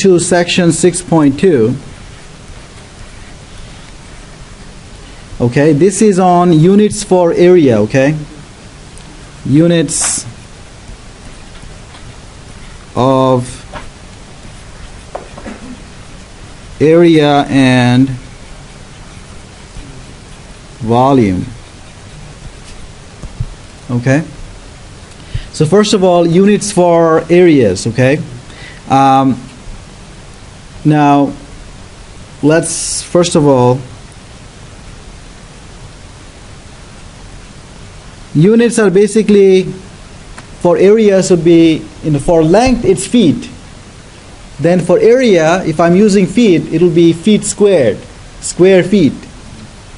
into section 6.2. Okay, this is on units for area, okay? Units of area and volume. Okay? So first of all, units for areas, okay? Now, let's first of all, units are basically, for areas would be, for length it's feet. Then for area, if I'm using feet, it'll be feet squared, square feet.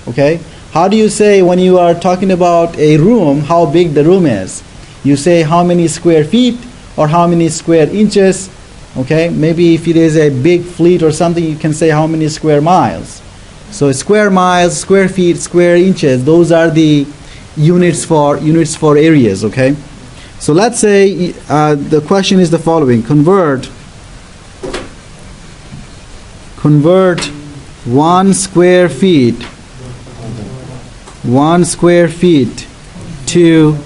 Okay? How do you say when you are talking about a room, how big the room is? You say how many square feet or how many square inches. Okay? Maybe if it is a big fleet or something, you can say how many square miles. So square miles, square feet, square inches, those are the units for areas, okay? So let's say the question is the following: convert 1 square feet to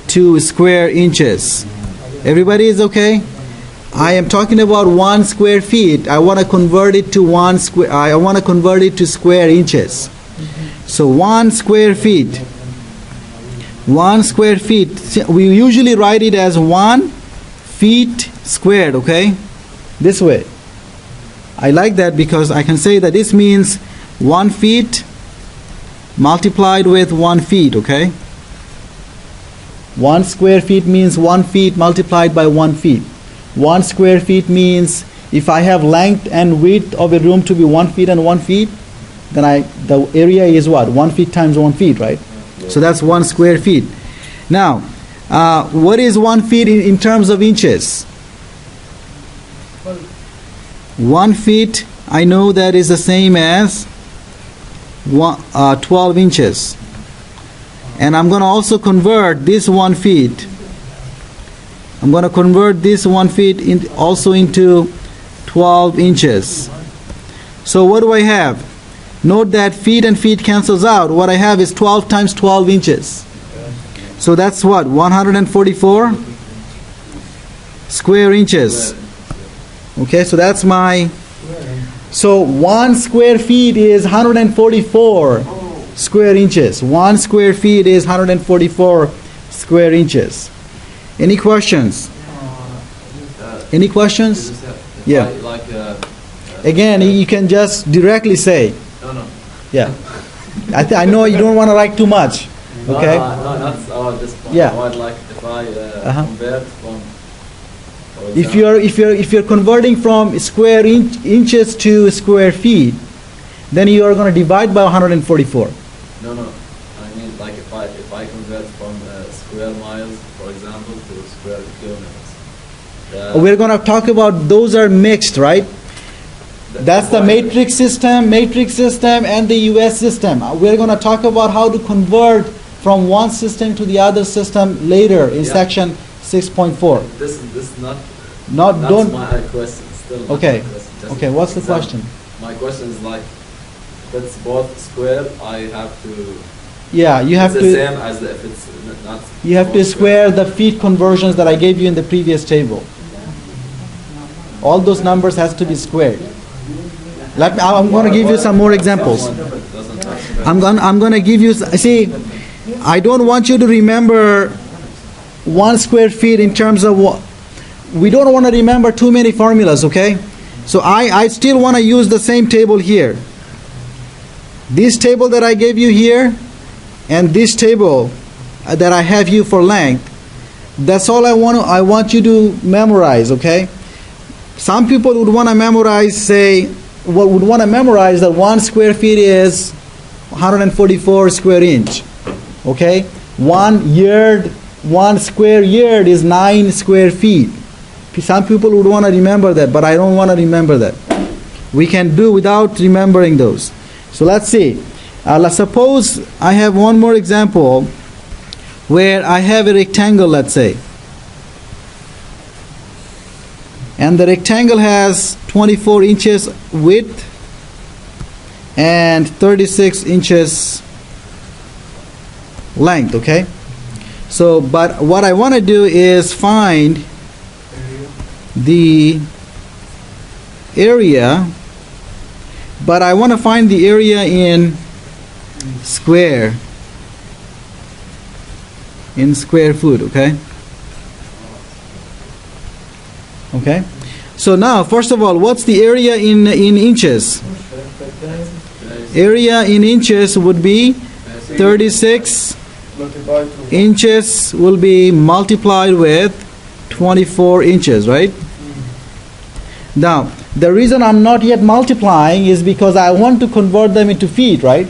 2 square inches. Everybody is okay? I am talking about 1 square feet. I want to convert it to square inches. So 1 square feet. 1 square feet. We usually write it as 1 feet squared, okay? This way. I like that because I can say that this means 1 feet multiplied with 1 feet, okay? 1 square feet means 1 feet multiplied by 1 feet. 1 square feet means if I have length and width of a room to be 1 feet and 1 feet, then the area is what? 1 feet times 1 feet, right? So that's 1 square feet. Now, what is 1 feet in terms of inches? 1 feet, I know that is the same as 12 inches. And I'm going to also convert this 1 feet. I'm going to convert this 1 feet also into 12 inches. So what do I have? Note that feet and feet cancels out. What I have is 12 times 12 inches. So that's what? 144 square inches. Okay, so that's my... So 1 square feet is 144 square inches. 1 square feet is 144 square inches. Any questions? Any questions? Yeah. Again, you can just directly say. No. Yeah. I know you don't want to write too much. Okay. No, that's this point. Yeah. I would like if I convert from. If you're converting from square inches to square feet, then you are going to divide by 144. No. I mean, like if I convert from square miles, for example, to square kilometers. We're going to talk about those are mixed, right? That's the matrix system, and the US system. We're going to talk about how to convert from one system to the other system later in section 6.4. This is not don't. My question. Still okay. My question. Okay. What's the question? My question is like, if it's both square, I have to. Yeah, you have it's to. The same as if it's not. You have to square the feet conversions that I gave you in the previous table. All those numbers has to be squared. I'm going to give you some more examples. I'm going to give you. See, I don't want you to remember 1 square feet in terms of what. We don't want to remember too many formulas, okay? So I still want to use the same table here. This table that I gave you here, and this table that I have you for length. That's all I want you to memorize, okay? Some people would want to memorize, would want to memorize that 1 square feet is 144 square inch. Okay? 1 square yard is 9 square feet. Some people would want to remember that, but I don't want to remember that. We can do without remembering those. So let's see. Let's suppose I have one more example where I have a rectangle, let's say. And the rectangle has 24 inches width and 36 inches length, okay? So, but what I want to do is find the area, but I want to find the area in square foot, okay? Okay, so now first of all, what's the area in inches? Area in inches would be 36 inches will be multiplied with 24 inches, right? Now, the reason I'm not yet multiplying is because I want to convert them into feet, right?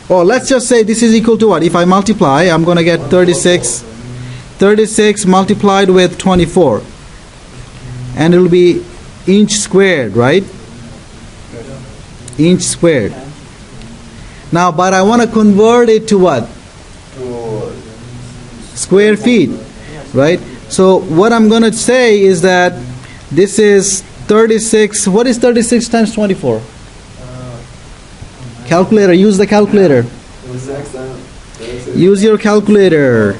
Or let's just say this is equal to what? If I multiply, I'm going to get 36 multiplied with 24. And it will be inch squared, right? Inch squared. Now, but I want to convert it to what? Square feet, right? So what I'm going to say is that this is 36. What is 36 times 24? Calculator. Use the calculator. Use your calculator.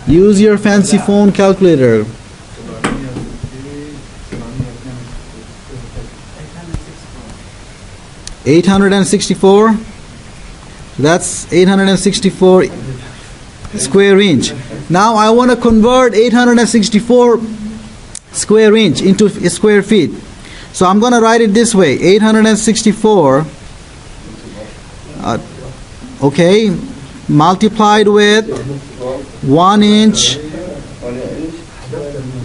Use your fancy phone calculator. $864. That's 864 square inch. Now I want to convert 864 square inch into square feet. So I'm going to write it this way: 864. Okay, multiplied with 1 inch.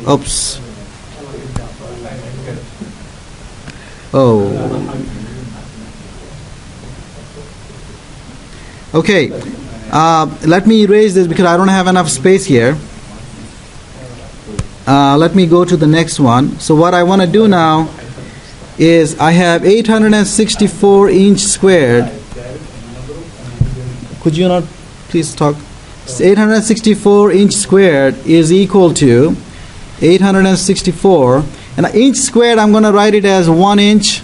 Oops. Oh. Okay. Let me erase this because I don't have enough space here. Let me go to the next one. So what I want to do now is I have 864 inch squared. Could you not please talk? 864 inch squared is equal to 864, and inch squared I'm going to write it as 1 inch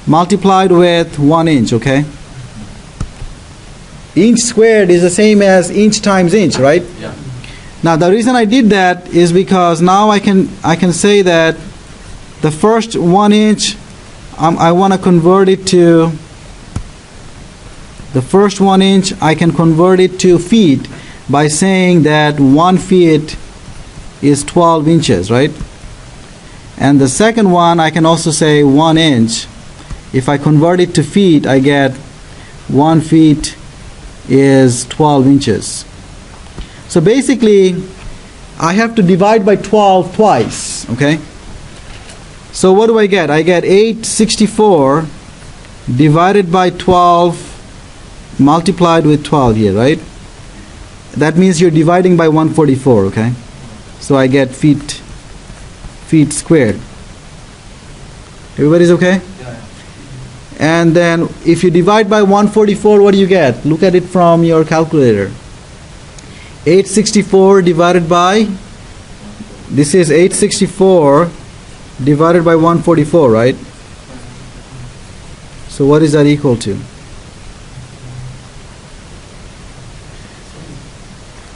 multiplied with 1 inch, okay? Inch squared is the same as inch times inch, right? Yeah. Now the reason I did that is because now I can say that the first 1 inch I want to convert it to the first 1 inch I can convert it to feet by saying that 1 feet is 12 inches, right? And the second one I can also say 1 inch. If I convert it to feet, I get 1 feet is 12 inches. So basically I have to divide by 12 twice, okay? So what do I get? I get 864 divided by 12 multiplied with 12 here, right? That means you're dividing by 144, okay? So I get feet squared. Everybody's okay? Yeah. And then if you divide by 144, what do you get? Look at it from your calculator. 864 divided by, this is 864 divided by 144, right? So what is that equal to?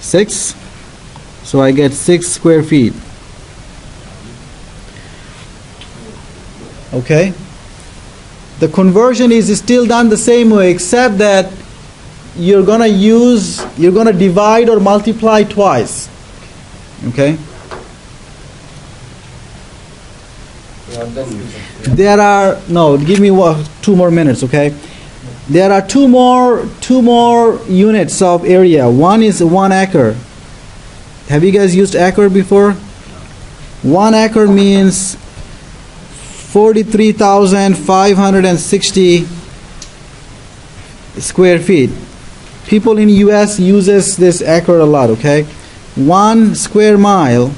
6. So I get 6 square feet. Okay? The conversion is still done the same way, except that you're going to divide or multiply twice. Okay? There are, no, give me 2 more minutes, okay? There are two more units of area. One is 1 acre. Have you guys used acre before? 1 acre means 43,560 square feet. People in US uses this acre a lot, okay? 1 square mile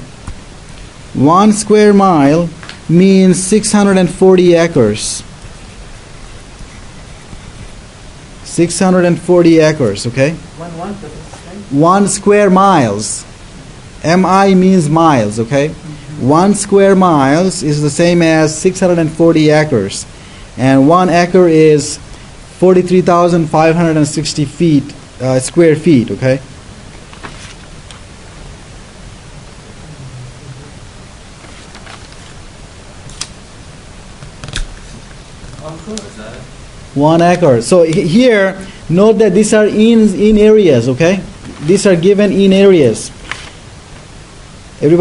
means 640 acres. 640 acres, okay? 1 square miles. MI means miles, okay? 1 square miles is the same as 640 acres. And 1 acre is 43,560 feet, square feet, okay? Is that it? 1 acre. So here, note that these are in areas, okay? These are given in areas. Everybody